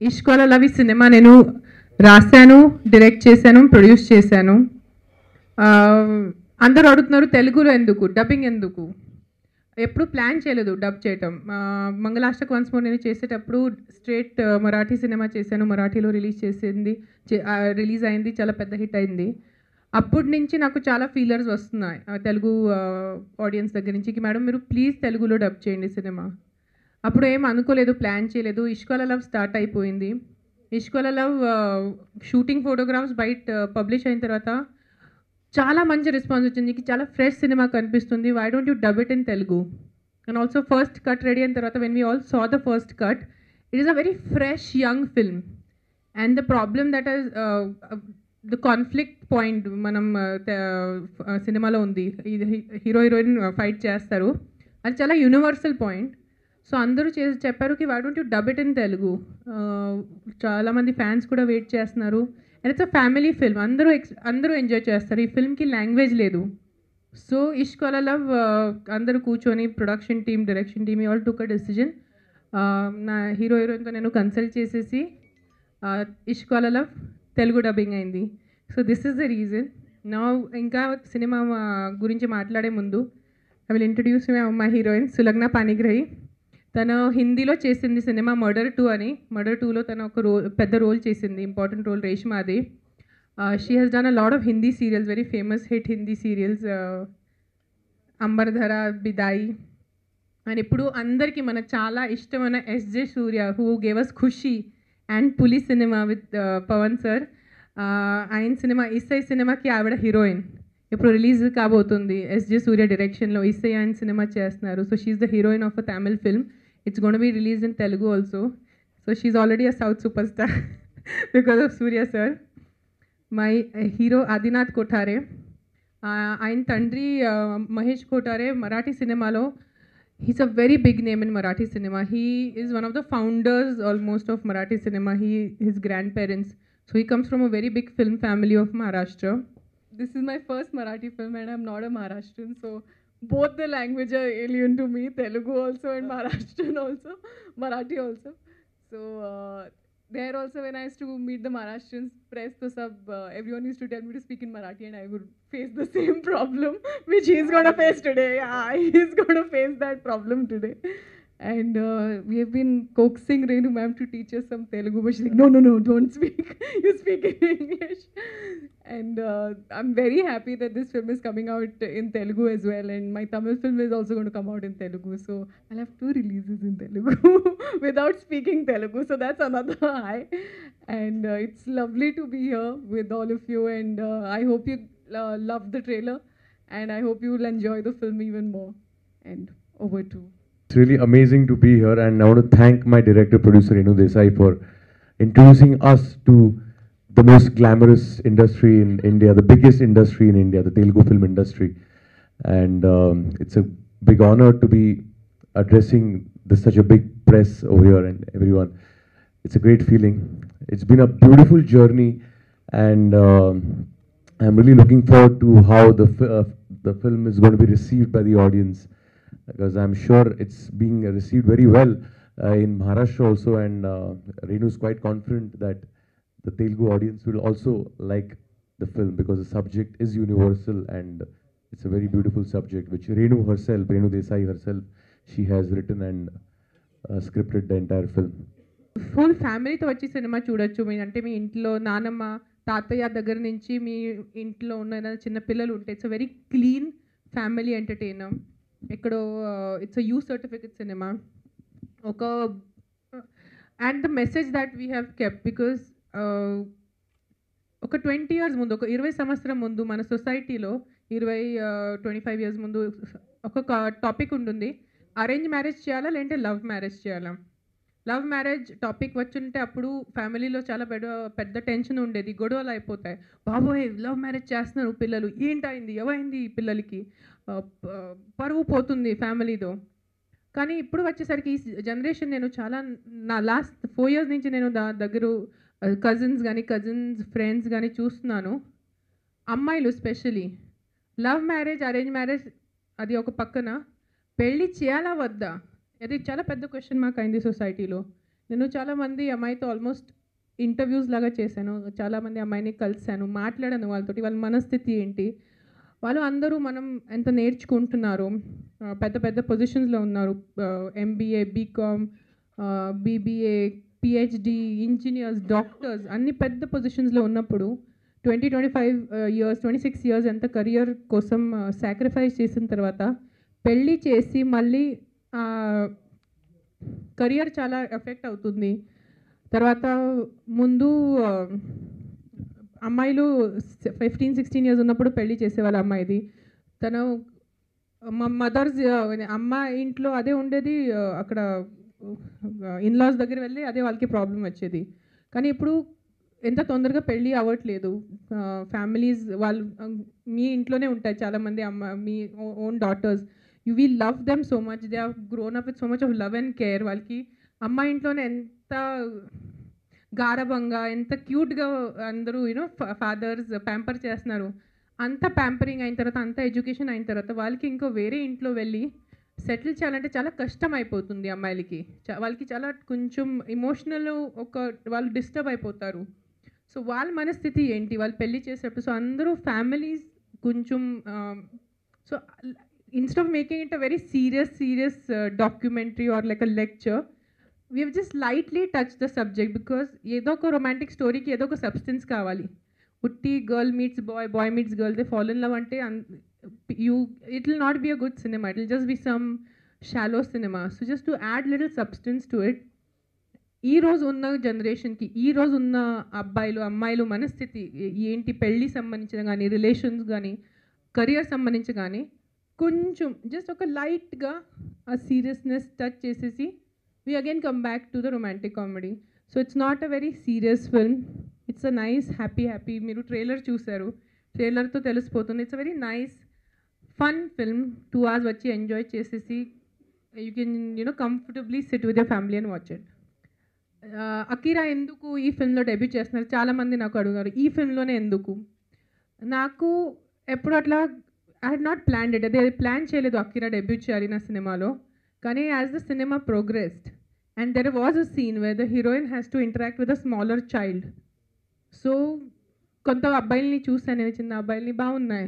ఇష్క్ Wala love ఈ cinema నేను రాశాను, డైరెక్ట్ చేశాను, ప్రొడ్యూస్ చేశాను. అందరూ అడుగుతున్నారు తెలుగులో ఎందుకు, డబ్బింగ్ ఎందుకు? ఎప్పుడు ప్లాన్ చేయలేదు డబ్ చేయటం. మంగళాష్టక్ వన్స్ మోర్ నేను చేసేటప్పుడు స్ట్రేట్ మరాఠీ సినిమా చేశాను, మరాఠీలో రిలీజ్ అయింది, చాలా పెద్ద హిట్ అయింది. అప్పటి నుంచి నాకు చాలా ఫీలర్స్ వస్తున్నాయి తెలుగు ఆడియన్స్ దగ్గర నుంచి, మేడం మీరు ప్లీజ్ తెలుగులో డబ్ చేయండి సినిమా. అప్పుడు ఏం అనుకోలేదు, ప్లాన్ చేయలేదు. ఇష్క్ వాలా లవ్ స్టార్ట్ అయిపోయింది. Ishq Wala love shooting photographs బయట పబ్లిష్ అయిన తర్వాత చాలా మంచి రెస్పాన్స్ వచ్చింది. చాలా ఫ్రెష్ సినిమా కనిపిస్తుంది, why don't you dub it in Telugu? And also first cut ready అయిన తర్వాత when we all saw the first cut, it is a very fresh young film. And the problem that is the conflict point మనం సినిమాలో ఉంది, hero heroine fight చేస్తారు, అది చాలా universal point. So అందరూ చెప్పారు కి why don't you dub it in Telugu? చాలామంది ఫ్యాన్స్ కూడా వెయిట్ చేస్తున్నారు. And it's a family film, అందరూ ఎంజాయ్ చేస్తారు. ఈ ఫిల్మ్కి లాంగ్వేజ్ లేదు. సో ఇష్క్ వాలా లవ్ అందరూ కూర్చొని production team, direction team all took a decision. నా హీరో హీరోయిన్తో నేను కన్సల్ట్ చేసేసి ఇష్క్ వాలా లవ్ తెలుగు డబ్బింగ్ అయింది. So this is the reason. నా ఇంకా సినిమా గురించి మాట్లాడే ముందు I will introduce my heroine సులగ్న Panigrahi. తను హిందీలో చేసింది సినిమా మర్డర్ 2 అని. మర్డర్ 2లో తను ఒక పెద్ద రోల్ చేసింది, ఇంపార్టెంట్ రోల్, రేష్మాది. She has done a lot of Hindi serials, very famous hit Hindi serials, Ambardhara, Bidaai. And ఇప్పుడు అందరికీ మనకు చాలా ఇష్టమైన SJ Suryah, who gave us Kushi and Puli cinema with Pawan sir. ఆయన సినిమా ఇస్సై సినిమాకి ఆవిడ హీరోయిన్, ఇప్పుడు రిలీజ్ కాబోతుంది ఎస్జే సూర్య డైరెక్షన్లో. ఇస్సై ఆయన సినిమా చేస్తున్నారు. So she's the heroine of a Tamil film. It's going to be released in Telugu also. So she's already a South superstar because of Surya sir. My hero Adinath Kothare. Ayn Tandri Mahesh Kothare, Marathi cinema lo. He's a very big name in Marathi cinema. He is one of the founders almost of Marathi cinema. His grandparents. So he comes from a very big film family of Maharashtra. This is my first Marathi film and I'm not a Maharashtrian, so both the language are alien to me, Telugu also and Maharashtrian also, Marathi also. So there also when I used to meet the Maharashtrians press to everyone used to tell me to speak in Marathi and I would face the same problem which he's going to face today. Yeah, he's going to face that problem today. And we have been coaxing Renu ma'am to teach us some Telugu, but she's like, no, don't speak. You speak in English. And I'm very happy that this film is coming out in Telugu as well. And my Tamil film is also going to come out in Telugu. So I'll have 2 releases in Telugu without speaking Telugu. So that's another high. And it's lovely to be here with all of you. And I hope you love the trailer. And I hope you will enjoy the film even more. And over to. It's really amazing to be here, and I want to thank my director, producer Renu Desai, for introducing us to the most glamorous industry in India, the biggest industry in India, the Telugu film industry. And it's a big honor to be addressing such a big press over here and everyone. It's a great feeling. It's been a beautiful journey, and I'm really looking forward to how the film is going to be received by the audience, because I'm sure it's being received very well in Maharashtra also, and Renu is quite confident that the Telugu audience will also like the film, because the subject is universal and it's a very beautiful subject which Renu herself, Renu Desai herself, she has written and scripted the entire film. Full ఫ్యామిలీతో వచ్చి cinema చూడొచ్చు. అంటే మీ ఇంట్లో నానమ్మ తాతయ్య దగ్గర నుంచి మీ ఇంట్లో ఉన్న చిన్న పిల్లలు ఉంటే it's a very clean family entertainer. ఎక్కడో it's a U certificate cinema. And the message that we have kept, because ఒక 20 years ముందు, ఒక 20 సంవత్సరం ముందు మన సొసైటీలో 25 years ముందు ఒక టాపిక్ ఉంటుంది, అరేంజ్ మ్యారేజ్ చేయాలా లేదంటే లవ్ మ్యారేజ్ చేయాలా. లవ్ మ్యారేజ్ టాపిక్ వచ్చుంటే అప్పుడు ఫ్యామిలీలో చాలా పెద్ద టెన్షన్ ఉండేది, గొడవలు అయిపోతాయి. బాబోయ్ లవ్ మ్యారేజ్ చేస్తున్నారు పిల్లలు, ఏంటైంది, ఏమైంది పిల్లలకి, పరువు పోతుంది ఫ్యామిలీతో. కానీ ఇప్పుడు వచ్చేసరికి ఈ జనరేషన్ నేను చాలా నా లాస్ట్ 4 years నుంచి నేను దగ్గర కజిన్స్ ఫ్రెండ్స్ కానీ చూస్తున్నాను. అమ్మాయిలు especially love marriage, arrange marriage అది ఒక పక్కన, పెళ్ళి చేయాలా వద్దా, అది చాలా పెద్ద క్వశ్చన్ మార్క్ అయింది సొసైటీలో. నేను చాలామంది అమ్మాయితో ఆల్మోస్ట్ ఇంటర్వ్యూస్ లాగా చేశాను. చాలామంది అమ్మాయిని కలిశాను, మాట్లాడాను వాళ్ళతోటి. వాళ్ళ మనస్థితి ఏంటి, వాళ్ళు అందరూ మనం ఎంత నేర్చుకుంటున్నారు, పెద్ద పెద్ద పొజిషన్స్లో ఉన్నారు. MBA, BCom, BBA, PhD, engineers, doctors, అన్ని పెద్ద పొజిషన్స్లో ఉన్నప్పుడు 25 ఇయర్స్, 26 ఇయర్స్ ఎంత కెరియర్ కోసం సాక్రిఫైస్ చేసిన తర్వాత పెళ్ళి చేసి మళ్ళీ కెరియర్ చాలా ఎఫెక్ట్ అవుతుంది. తర్వాత ముందు అమ్మాయిలు 15-16 ఇయర్స్ ఉన్నప్పుడు పెళ్లి చేసేవాళ్ళ అమ్మాయిది. తను మదర్స్ అమ్మ ఇంట్లో అదే ఉండేది, అక్కడ ఇన్లాస్ దగ్గర వెళ్ళి అదే వాళ్ళకి ప్రాబ్లం వచ్చేది. కానీ ఇప్పుడు ఎంత తొందరగా పెళ్ళి అవ్వట్లేదు. ఫ్యామిలీస్ వాళ్ళు మీ ఇంట్లోనే ఉంటాయి చాలామంది మీ own daughters. You will love them so much, they have grown up with so much of love and care. వాళ్ళకి అమ్మ ఇంట్లోనే ఎంత గారభంగా, ఎంత క్యూట్గా అందరూ ఫాదర్స్ ప్యాంపర్ చేస్తున్నారు. అంత ప్యాంపరింగ్ అయిన తర్వాత, అంత ఎడ్యుకేషన్ అయిన తర్వాత వాళ్ళకి ఇంకో వేరే ఇంట్లో వెళ్ళి సెటిల్ చేయాలంటే చాలా కష్టం అయిపోతుంది అమ్మాయిలకి. వాళ్ళకి చాలా కొంచెం ఇమోషనల్ వాళ్ళు డిస్టర్బ్ అయిపోతారు. సో వాళ్ళ మనస్థితి ఏంటి వాళ్ళు పెళ్ళి చేసేటప్పుడు. సో అందరూ ఫ్యామిలీస్ కొంచెం so instead of making it a very serious documentary or like a lecture, we have just lightly touched the subject because ఏదో ఒక రొమాంటిక్ స్టోరీకి ఏదో ఒక సబ్స్టెన్స్ కావాలి. ఉట్టి girl meets boy, boy meets girl, they fall in love అంటే it will not be a good cinema, it will just be some shallow cinema. So just to add little substance to it, ఈ రోజు ఉన్న జనరేషన్కి, ఈ రోజు ఉన్న అబ్బాయిలు అమ్మాయిలు మనస్థితి ఏంటి, పెళ్ళి సంబంధించిన కానీ, రిలేషన్స్ కానీ, కెరియర్ సంబంధించి కానీ కొంచెం జస్ట్ ఒక లైట్గా ఆ సీరియస్నెస్ టచ్ చేసేసి we again come back to the romantic comedy. So it's not a very serious film, it's a nice happy మీరు ట్రైలర్ చూసారు, ట్రైలర్తో తెలిసిపోతుంది. It's a very nice fun film. 2 hours వచ్చి ఎంజాయ్ చేసేసి you can comfortably sit with your family and watch it. Akira ఎందుకు ఈ ఫిల్మ్లో debut చేస్తున్నారు చాలామంది నాకు అడుగుతారు. ఈ ఫిల్మ్లోనే ఎందుకు? నాకు ఎప్పుడు అట్లా I had not planned it, అదే ప్లాన్ చేయలేదు అకీరా డెబ్యూ చేయాలి నా సినిమాలో. కానీ యాజ్ ద సినిమా progressed and there was a scene where the heroine has to interact with a smaller child. So కొంత అబ్బాయిల్ని చూసాను, నేను చిన్న అబ్బాయిల్ని బాగున్నాయి.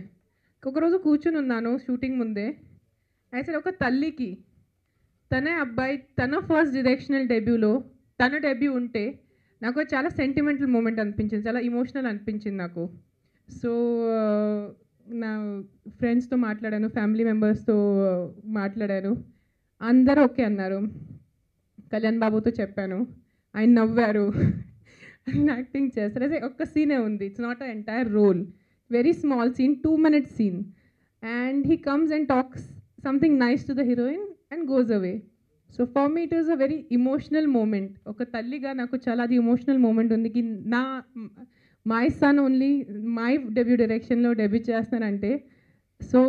ఒకరోజు కూర్చుని ఉన్నాను షూటింగ్ ముందే, అయితే ఒక తల్లికి తన అబ్బాయి తన ఫస్ట్ డైరెక్షనల్ డెబ్యూలో తన డెబ్యూ ఉంటే నాకు చాలా సెంటిమెంటల్ మూమెంట్ అనిపించింది, చాలా ఇమోషనల్ అనిపించింది నాకు. సో నా ఫ్రెండ్స్తో మాట్లాడాను, ఫ్యామిలీ మెంబర్స్తో మాట్లాడాను, అందరూ ఓకే అన్నారు. కళ్యాణ్ బాబుతో చెప్పాను, ఆయన నవ్వారు. యాక్టింగ్ చేస్తారు, అదే ఒక్క సీనే ఉంది, it's not a entire role, very small scene, 2 minute scene. And he comes and talks something nice to the heroine and goes away. So for me it is a very emotional moment. ఒక తల్లిగా నాకు చాలా అది emotional moment ఉంది. My son only my debut డైరెక్షన్లో debut చేస్తున్నానంటే, so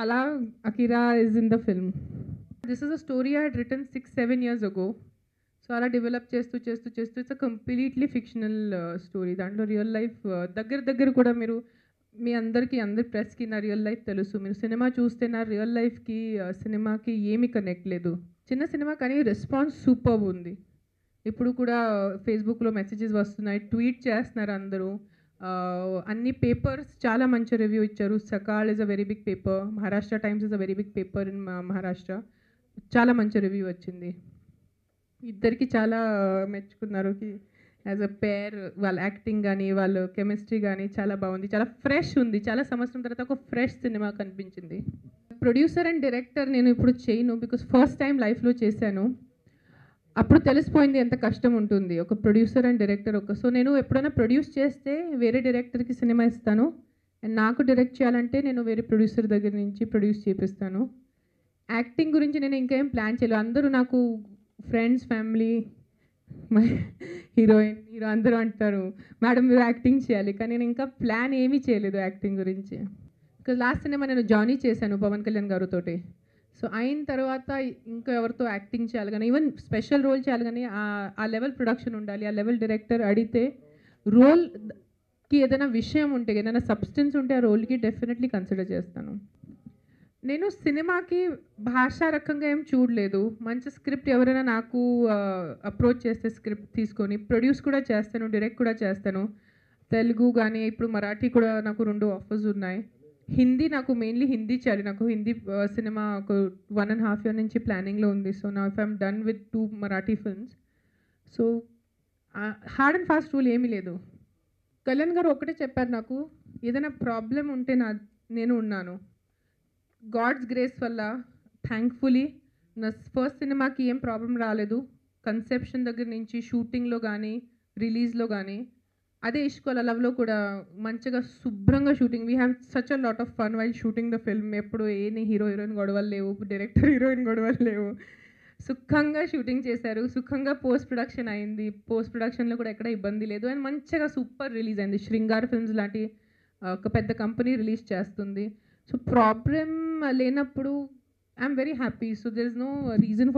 అలా Akira is in the film. This is a story I had written 6-7 years ago. So అలా డెవలప్ చేస్తూ it's a completely fictional story. దాంట్లో రియల్ లైఫ్ దగ్గర కూడా మీరు అందరి ప్రెస్కి నా రియల్ లైఫ్ తెలుసు. మీరు సినిమా చూస్తే నా రియల్ లైఫ్కి సినిమాకి ఏమీ కనెక్ట్ లేదు. చిన్న సినిమా కానీ రెస్పాన్స్ సూపర్ ఉంది. ఇప్పుడు కూడా ఫేస్బుక్లో మెసేజెస్ వస్తున్నాయి, ట్వీట్ చేస్తున్నారు అందరూ. అన్ని పేపర్స్ చాలా మంచి రివ్యూ ఇచ్చారు. Sakal is a very big paper, Maharashtra Times is a very big paper in Maharashtra. చాలా మంచి రివ్యూ వచ్చింది. ఇద్దరికి చాలా మెచ్చుకున్నారు. యాజ్ అ పేర్ వాళ్ళ యాక్టింగ్ కానీ వాళ్ళ కెమిస్ట్రీ కానీ చాలా బాగుంది, చాలా ఫ్రెష్ ఉంది. చాలా సంవత్సరం తర్వాత ఒక ఫ్రెష్ సినిమా కనిపించింది. ప్రొడ్యూసర్ అండ్ డైరెక్టర్ నేను ఇప్పుడు చేయను, బికాస్ ఫస్ట్ టైం లైఫ్లో చేశాను. అప్పుడు తెలిసిపోయింది ఎంత కష్టం ఉంటుంది ఒక ప్రొడ్యూసర్ అండ్ డైరెక్టర్ సో నేను ఎప్పుడైనా ప్రొడ్యూస్ చేస్తే వేరే డైరెక్టర్కి సినిమా ఇస్తాను, అండ్ నాకు డైరెక్ట్ చేయాలంటే నేను వేరే ప్రొడ్యూసర్ దగ్గర నుంచి ప్రొడ్యూస్ చేపిస్తాను. యాక్టింగ్ గురించి నేను ఇంకేం ప్లాన్ చేయలేదు. అందరూ నాకు ఫ్రెండ్స్, ఫ్యామిలీ, హీరో అందరూ అంటారు మేడం మీరు యాక్టింగ్ చేయాలి, కానీ నేను ఇంకా ప్లాన్ ఏమీ చేయలేదు యాక్టింగ్ గురించి. బికాజ్ లాస్ట్ సినిమా నేను జానీ చేశాను పవన్ కళ్యాణ్ గారితో. సో అయిన తర్వాత ఇంకా ఎవరితో యాక్టింగ్ చేయాలి కానీ, ఈవెన్ స్పెషల్ రోల్ చేయాలి కానీ ఆ లెవెల్ ప్రొడక్షన్ ఉండాలి, ఆ లెవెల్ డైరెక్టర్ అడిగితే రోల్కి ఏదైనా విషయం ఉంటే, ఏదైనా సబ్స్టెన్స్ ఉంటే ఆ రోల్కి డెఫినెట్లీ కన్సిడర్ చేస్తాను. నేను సినిమాకి భాషా రకంగా ఏం చూడలేదు. మంచి స్క్రిప్ట్ ఎవరైనా నాకు అప్రోచ్ చేస్తే స్క్రిప్ట్ తీసుకొని ప్రొడ్యూస్ కూడా చేస్తాను, డైరెక్ట్ కూడా చేస్తాను. తెలుగు గానీ, ఇప్పుడు మరాఠీ కూడా నాకు 2 ఆఫర్స్ ఉన్నాయి. హిందీ నాకు మెయిన్‌లీ హిందీ చేయాలి. నాకు హిందీ సినిమా ఒక 1.5 ఇయర్ నుంచి ప్లానింగ్‌లో ఉంది. So, now if I'm done with 2 Marathi films. So, hard and fast rule ఏమీ లేదు. కళ్యాణ్ గారు ఒకటే చెప్పారు నాకు, ఏదైనా ప్రాబ్లమ్ ఉంటే నేను ఉన్నాను. గాడ్స్ గ్రేస్ వల్ల థ్యాంక్ఫుల్లీ నా ఫస్ట్ సినిమాకి ఏం ప్రాబ్లం రాలేదు. కన్సెప్షన్ దగ్గర నుంచి షూటింగ్లో కానీ, రిలీజ్లో కానీ, అదే ఇష్క్ వాలా లవ్లో కూడా మంచిగా శుభ్రంగా shooting. We have such a lot of fun while shooting the film. ఎప్పుడు హీరో హీరోయిన్ గొడవలు లేవు, డైరెక్టర్ హీరోయిన్ గొడవలు లేవు. సుఖంగా షూటింగ్ చేశారు, సుఖంగా పోస్ట్ ప్రొడక్షన్ అయింది. పోస్ట్ ప్రొడక్షన్లో కూడా ఎక్కడ ఇబ్బంది లేదు. అండ్ మంచిగా సూపర్ రిలీజ్ అయింది. శృంగార్ ఫిల్మ్స్ లాంటి ఒక పెద్ద కంపెనీ రిలీజ్ చేస్తుంది. సో ప్రాబ్లం లేనప్పుడు I'm very happy. So there is no reason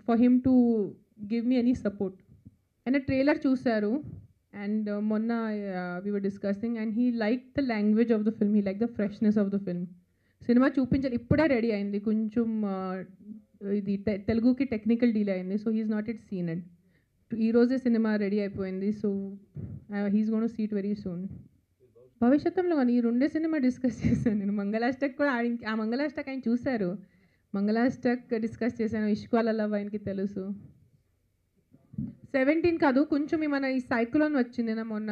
for him to give me any support. And trailer చూశారు అండ్ మొన్న we were discussing and he like the language of the film, he like the freshness of the film. సినిమా చూపించాలి, ఇప్పుడే ready అయింది. కొంచెం ఇది తెలుగుకి technical delay అయింది. So he's not it seen it. ఈరోజే సినిమా రెడీ అయిపోయింది. So he's going to see it very soon. భవిష్యత్తులో కానీ ఈ 2 సినిమా డిస్కస్ చేశాను నేను. మంగళాష్టక్ కూడా ఆ మంగళాష్టక్ ఆయన చూశారు. మంగళాష్టక్ డిస్కస్ చేశాను. ఇష్క్ వాలా లవ్ ఆయనకి తెలుసు. 17 కాదు, కొంచెం మన ఈ సైక్లోన్ వచ్చింది మొన్న,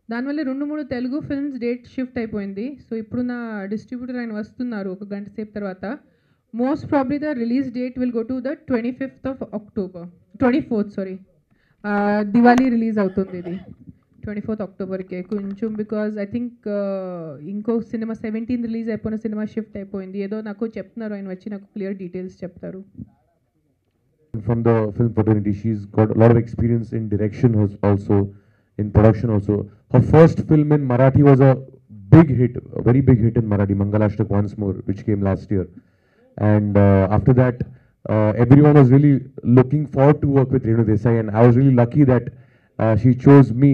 దానివల్ల 2-3 తెలుగు ఫిల్మ్స్ డేట్ షిఫ్ట్ అయిపోయింది. సో ఇప్పుడు నా డిస్ట్రిబ్యూటర్ ఆయన వస్తున్నారు ఒక గంట సేపు తర్వాత. Most probably the release date will go to the 25th of October, 24th sorry. Diwali release అవుతుంది ఇది 24th Octoberకే. కొంచెం బికాజ్ ఐ థింక్ ఇంకో సినిమా 17 రిలీజ్ అయిపోయిన సినిమా షిఫ్ట్ అయిపోయింది. ఏదో నాకు చెప్తున్నారు, ఆయన వచ్చి నాకు క్లియర్ డీటెయిల్స్ చెప్తారు. From the film fraternity, she's got a lot of experience in direction also, in production also. Her first film in Marathi was a big hit, a very big hit in Marathi, Mangalashtak Once More, which came last year. And after that, everyone was really looking forward to work with Renu Desai, and I was really lucky that she chose me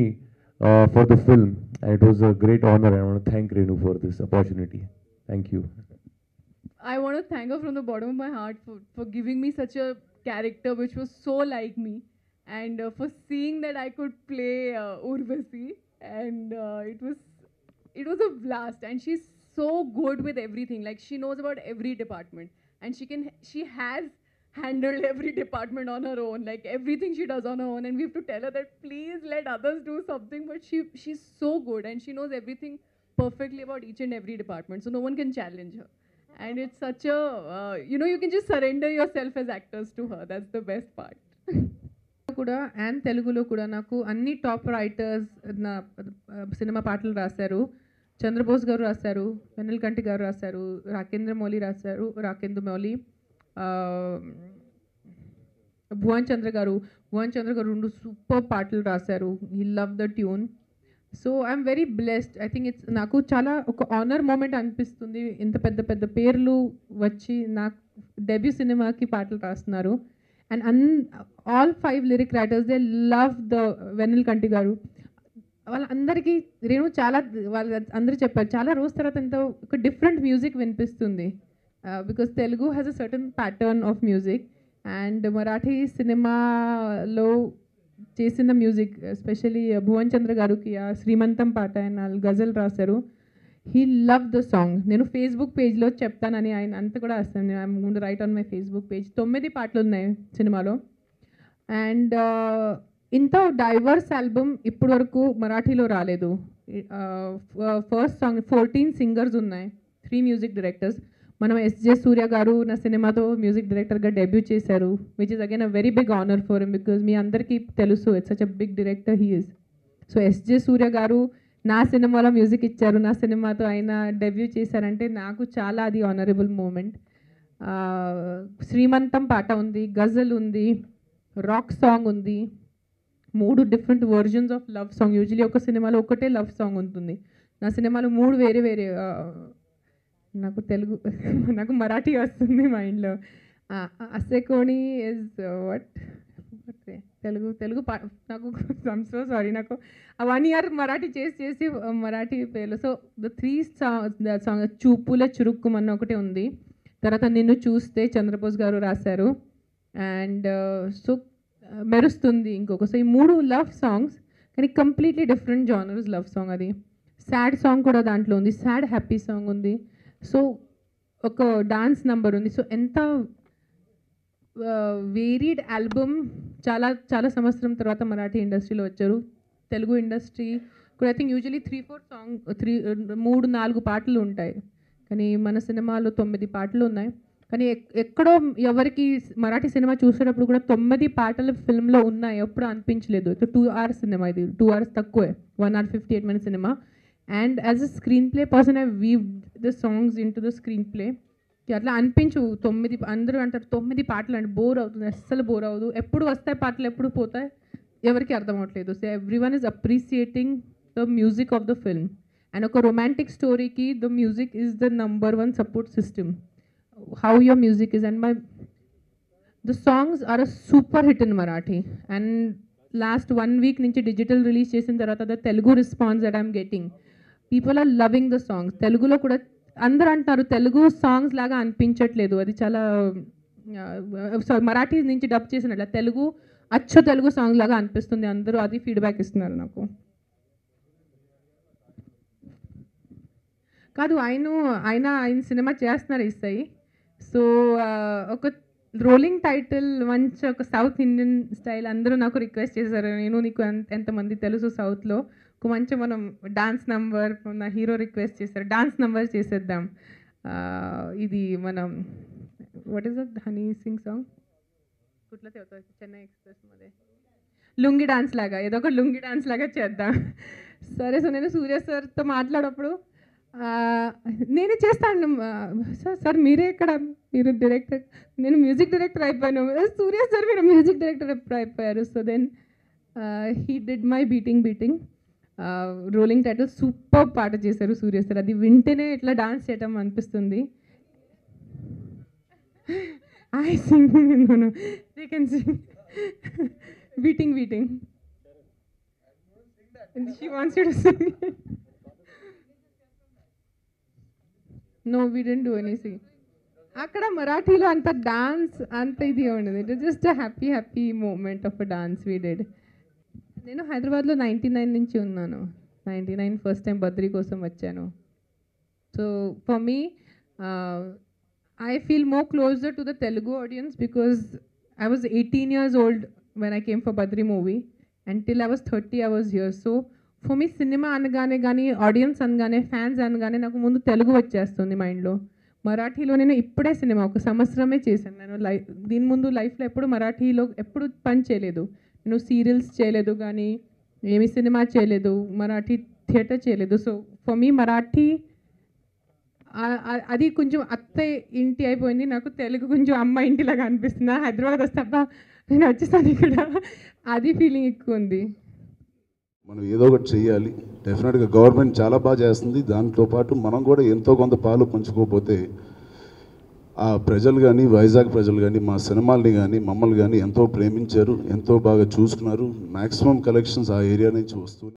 for the film. And it was a great honor. I want to thank Renu for this opportunity. Thank you. I want to thank her from the bottom of my heart for giving me such a character which was so like me, and for seeing that I could play Urvasi, and it was a blast. And she's so good with everything. Like, she knows about every department, and she has handled every department on her own. Like, everything she does on her own, and we have to tell her that please let others do something. But she's so good, and she knows everything perfectly about each and every department, so no one can challenge her. And it's such a, you can just surrender yourself as actors to her. That's the best part. కూడా and తెలుగులో కూడా నాకు అన్ని top writers నా cinema పాటలు రాశారు. చంద్రబోస్ గారు రాశారు, వెన్నెలకంటి గారు రాశారు, రాకేంద్ర మౌళి రాశారు, భువన్ చంద్ర గారు 2 సూపర్ పాటలు రాశారు. He love the tune. So I'm very blessed. I think it's నాకు చాలా ఒక ఆనర్ మూమెంట్ అనిపిస్తుంది. ఇంత పెద్ద పెద్ద పేర్లు వచ్చి నాకు డెబ్యూ సినిమాకి పాటలు రాస్తున్నారు. And all 5 lyric writers they love the Vennelakanti గారు. వాళ్ళందరికీ రేణు చాలా అందరూ చెప్పారు చాలా రోజు తర్వాత ఎంతో ఒక డిఫరెంట్ మ్యూజిక్ వినిపిస్తుంది. Because Telugu has a certain pattern of music, and Marathi సినిమాలో చేసిన మ్యూజిక్ ఎస్పెషలీ భువన్ చంద్ర గారికి ఆ శ్రీమంతం పాట ఆయన గజల్ రాశారు. He love the song. నేను ఫేస్బుక్ పేజ్లో చెప్తానని ఆయన అంత కూడా వస్తాను. నేను I'm going to right on my Facebook page. 9 పాటలు ఉన్నాయి సినిమాలో. అండ్ ఇంత డైవర్స్ ఆల్బమ్ ఇప్పటి వరకు మరాఠీలో రాలేదు. ఫస్ట్ సాంగ్ 14 సింగర్స్ ఉన్నాయి, 3 మ్యూజిక్ డైరెక్టర్స్. మనం ఎస్జే సూర్య గారు నా సినిమాతో మ్యూజిక్ డైరెక్టర్గా డెబ్యూ చేశారు, which is again a very big honour for him because మీ అందరికీ తెలుసు it's such a big director he is. So SJ Suryah garu నా సినిమాలో మ్యూజిక్ ఇచ్చారు, నా సినిమాతో ఆయన డెబ్యూ చేశారంటే నాకు చాలా అది ఆనరబుల్ మూమెంట్. శ్రీమంతం పాట ఉంది, గజల్ ఉంది, రాక్ సాంగ్ ఉంది, 3 different versions of love song. Usually ఒక సినిమాలో ఒకటే లవ్ సాంగ్ ఉంటుంది, నా సినిమాలో 3 వేరే వేరే. నాకు మరాఠీ వస్తుంది మైండ్లో. అసెకోని ఇస్ వాట్ తెలుగు నాకు ఐమ్ సో సారీ, నాకు 1 year మరాఠీ చేసి మరాఠీ పేర్లు. సో ద 3 సాంగ్ చూపుల చురుక్కుమన్న ఒకటి ఉంది, తర్వాత నిన్ను చూస్తే చంద్రబోస్ గారు రాశారు, అండ్ సో మెరుస్తుంది ఇంకొక. సో ఈ 3 లవ్ సాంగ్స్, కానీ completely different genres love song. అది సాడ్ సాంగ్ కూడా దాంట్లో ఉంది, సాడ్ హ్యాపీ సాంగ్ ఉంది, సో ఒక డాన్స్ నెంబర్ ఉంది. సో ఎంత వేరీడ్ ఆల్బమ్. చాలా సంవత్సరం తర్వాత మరాఠీ ఇండస్ట్రీలో వచ్చారు. తెలుగు ఇండస్ట్రీ కూడా ఐ థింక్ యూజువలీ 3-4 సాంగ్ 3-4 పాటలు ఉంటాయి, కానీ మన సినిమాలో 9 పాటలు ఉన్నాయి. కానీ ఎక్కడో ఎవరికి మరాఠీ సినిమా చూసేటప్పుడు కూడా 9 పాటలు ఫిల్మ్లో ఉన్నాయి ఎప్పుడు అనిపించలేదు. 2 hours సినిమా, ఇది 2 hours తక్కువే, 1 hour 58 minutes సినిమా. And as a screenplay person I weave the songs into the screenplay. అట్లా అనిపించు 9, అందరూ అంటారు 9 పాటలు అంటే బోర్ అవుతుంది, అస్సలు బోర్ అవ్వదు. ఎప్పుడు వస్తాయి పాటలు, ఎప్పుడు పోతాయి, ఎవరికి అర్థం అవ్వట్లేదు. So every one is అప్రిసియేటింగ్ the music of the film. And ఒక రొమాంటిక్ స్టోరీకి the music is the number 1 support system. How your music is, and the songs are a super hit in Marathi, and last 1 week nunchi digital release chesin tarvata the Telugu response that I'm getting, people are loving the songs. Telugulo kuda andaru antaru Telugu songs laga anpinchatledu, adi chala sorry Marathi nunchi dub chesinatla Telugu achcha Telugu songs laga anpistundi, andaru adi feedback istunaru naku. కాదు ఆయన సినిమా చేస్తున్నారు ఇస్తాయి. So ఒక rolling title మంచి ఒక south Indian style అందరూ నాకు రిక్వెస్ట్ చేశారు. నేను నీకు ఎంతమంది తెలుసు సౌత్లో, ఒక మంచి మనం డాన్స్ నంబర్, నా హీరో రిక్వెస్ట్ చేశారు డాన్స్ నంబర్ చేసేద్దాం. ఇది మనం what is that Honey Singh song కుట్లతే అవుతుంది చెన్నై ఎక్స్ప్రెస్ మధ్య లుంగి డాన్స్ లాగా, ఏదో ఒక లుంగి డాన్స్ లాగా చేద్దాం. సరే, సో నేను సూర్య సార్తో మాట్లాడప్పుడు నేనే చేస్తాను సార్, మీరే ఇక్కడ, మీరు డైరెక్టర్, నేను మ్యూజిక్ డైరెక్టర్ అయిపోయాను. సూర్య సార్ మీరు మ్యూజిక్ డైరెక్టర్ ఎప్పుడు అయిపోయారు? So then he did my beating rolling title. Super పాట చేశారు సూర్య సార్, అది వింటేనే ఇట్లా డాన్స్ చేయటం అనిపిస్తుంది. I sing, no they can sing beating. She wants you to sing. No, we didn't do anything. అక్కడ మరాఠీలో అంత డాన్స్ అంత ఇది ఉండదు. It is just a happy moment of a dance we did. నేను హైదరాబాద్లో 99 నుంచి ఉన్నాను. 99 ఫస్ట్ టైం బద్రీ కోసం వచ్చాను. So for me I feel more closer to the Telugu audience because I was 18 years old when I came for Badri movie. Until I was 30 I was here. So for me cinema అనగానే కానీ, audience అనగానే, fans అనగానే నాకు ముందు తెలుగు వచ్చేస్తుంది మైండ్లో. మరాఠీలో నేను ఇప్పుడే సినిమా 1 సంవత్సరమే చేశాను. నేను దీని ముందు లైఫ్లో ఎప్పుడు మరాఠీలో ఎప్పుడు పని చేయలేదు. నేను సీరియల్స్ చేయలేదు, కానీ ఏమి సినిమా చేయలేదు, మరాఠీ థియేటర్ చేయలేదు. సో ఫర్ మీ మరాఠీ అది కొంచెం అత్త ఇంటి అయిపోయింది, నాకు తెలుగు కొంచెం అమ్మ ఇంటిలాగా అనిపిస్తుంది. హైదరాబాద్ వస్తే అబ్బా నేను వచ్చేసాను ఇక్కడ, అది ఫీలింగ్ ఎక్కువ ఉంది. మనం ఏదో ఒకటి చెయ్యాలి. డెఫినెట్గా గవర్నమెంట్ చాలా బాగా చేస్తుంది, దాంతో పాటు మనం కూడా ఎంతో కొంత పాలు పంచుకోకపోతే ఆ ప్రజలు కానీ, వైజాగ్ ప్రజలు కానీ, మా సినిమాల్ని కానీ, మమ్మల్ని కానీ ఎంతో ప్రేమించారు, ఎంతో బాగా చూసుకున్నారు. మ్యాక్సిమం కలెక్షన్స్ ఆ ఏరియా నుంచి వస్తుంది.